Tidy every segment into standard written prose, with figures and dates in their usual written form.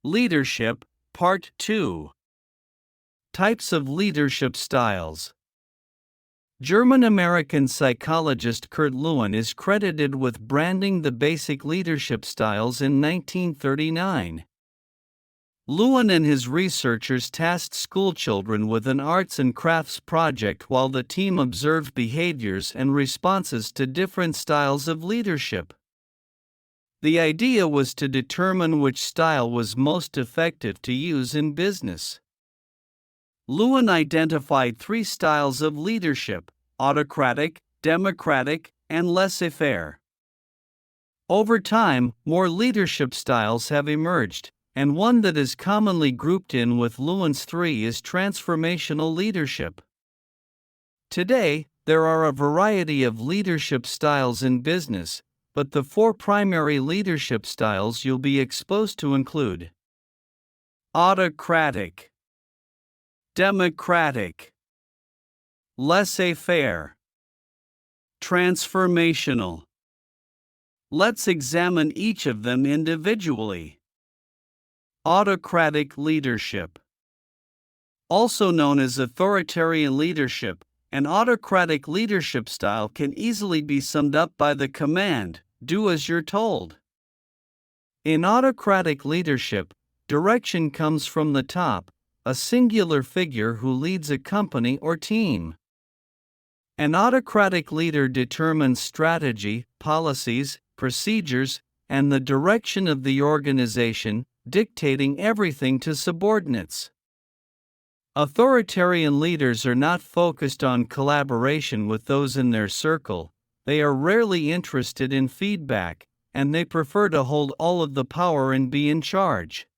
Leadership, Part 2. Types of leadership styles. German-American psychologist Kurt Lewin is credited with branding the basic leadership styles in 1939. Lewin and his researchers tasked schoolchildren with an arts and crafts project while the team observed behaviors and responses to different styles of leadership. The idea was to determine which style was most effective to use in business. Lewin identified 3 styles of leadership: autocratic, democratic, and laissez-faire. Over time, more leadership styles have emerged, and one that is commonly grouped in with Lewin's 3 is transformational leadership. Today, there are a variety of leadership styles in business, but the 4 primary leadership styles you'll be exposed to include autocratic, democratic, laissez-faire, transformational. Let's examine each of them individually. Autocratic leadership. Also known as authoritarian leadership, an autocratic leadership style can easily be summed up by the command, "Do as you're told." In autocratic leadership, direction comes from the top, a singular figure who leads a company or team. An autocratic leader determines strategy, policies, procedures, and the direction of the organization, dictating everything to subordinates. Authoritarian leaders are not focused on collaboration with those in their circle, they are rarely interested in feedback, and they prefer to hold all of the power and be in charge.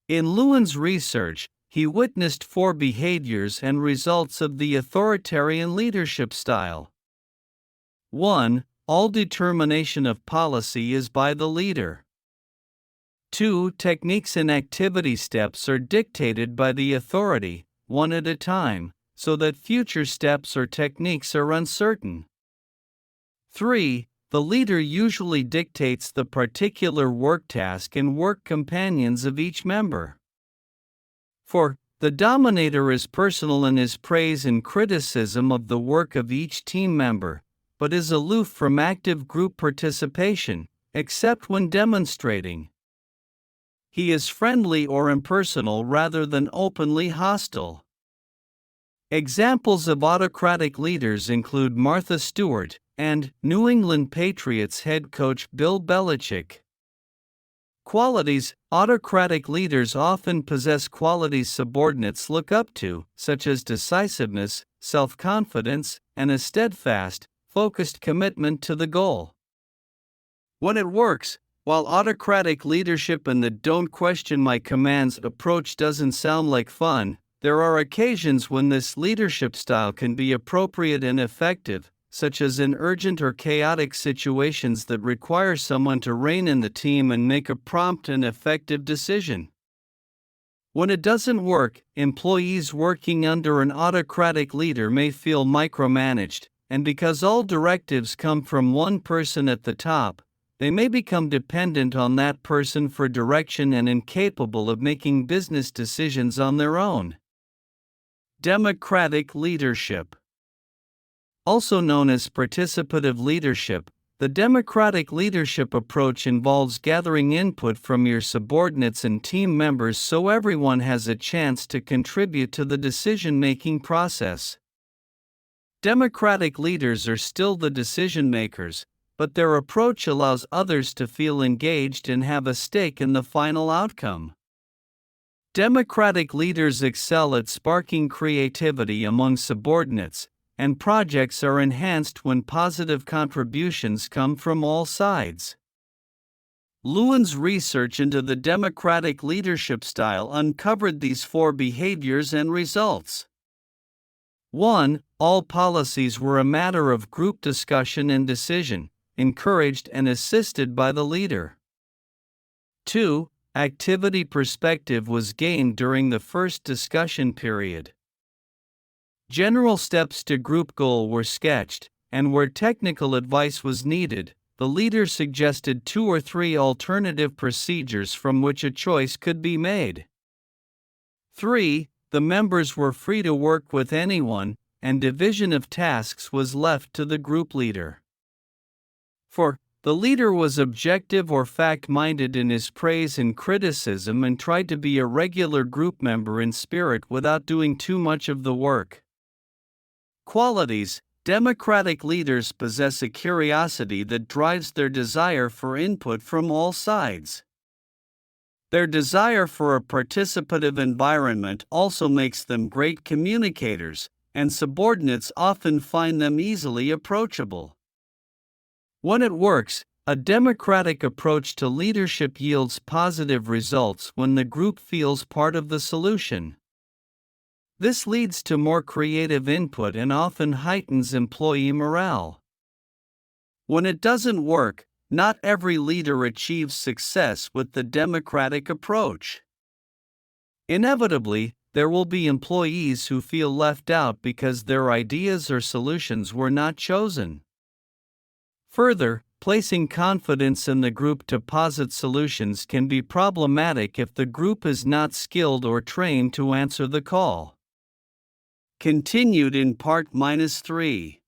In Lewin's research, he witnessed 4 behaviors and results of the authoritarian leadership style. 1. All determination of policy is by the leader. 2. Techniques and activity steps are dictated by the authority, one at a time, so that future steps or techniques are uncertain. 3. The leader usually dictates the particular work task and work companions of each member. 4. The dominator is personal in his praise and criticism of the work of each team member, but is aloof from active group participation, except when demonstrating. He is friendly or impersonal rather than openly hostile. Examples of autocratic leaders include Martha Stewart and New England Patriots head coach Bill Belichick. Qualities: autocratic leaders often possess qualities subordinates look up to, such as decisiveness, self-confidence, and a steadfast, focused commitment to the goal. When it works, while autocratic leadership and the "don't question my commands" approach doesn't sound like fun, there are occasions when this leadership style can be appropriate and effective, such as in urgent or chaotic situations that require someone to rein in the team and make a prompt and effective decision. When it doesn't work, employees working under an autocratic leader may feel micromanaged, and because all directives come from one person at the top, they may become dependent on that person for direction and incapable of making business decisions on their own. Democratic leadership. Also known as participative leadership, the democratic leadership approach involves gathering input from your subordinates and team members so everyone has a chance to contribute to the decision-making process. Democratic leaders are still the decision makers, but their approach allows others to feel engaged and have a stake in the final outcome. Democratic leaders excel at sparking creativity among subordinates, and projects are enhanced when positive contributions come from all sides. Lewin's research into the democratic leadership style uncovered these 4 behaviors and results. 1. All policies were a matter of group discussion and decision, encouraged and assisted by the leader. 2. Activity perspective was gained during the first discussion period. General steps to group goal were sketched, and where technical advice was needed, the leader suggested 2 or 3 alternative procedures from which a choice could be made. 3. The members were free to work with anyone, and division of tasks was left to the group leader. 4. The leader was objective or fact-minded in his praise and criticism and tried to be a regular group member in spirit without doing too much of the work. Qualities: democratic leaders possess a curiosity that drives their desire for input from all sides. Their desire for a participative environment also makes them great communicators, and subordinates often find them easily approachable. When it works, a democratic approach to leadership yields positive results when the group feels part of the solution. This leads to more creative input and often heightens employee morale. When it doesn't work, not every leader achieves success with the democratic approach. Inevitably, there will be employees who feel left out because their ideas or solutions were not chosen. Further, placing confidence in the group to posit solutions can be problematic if the group is not skilled or trained to answer the call. Continued in Part -3.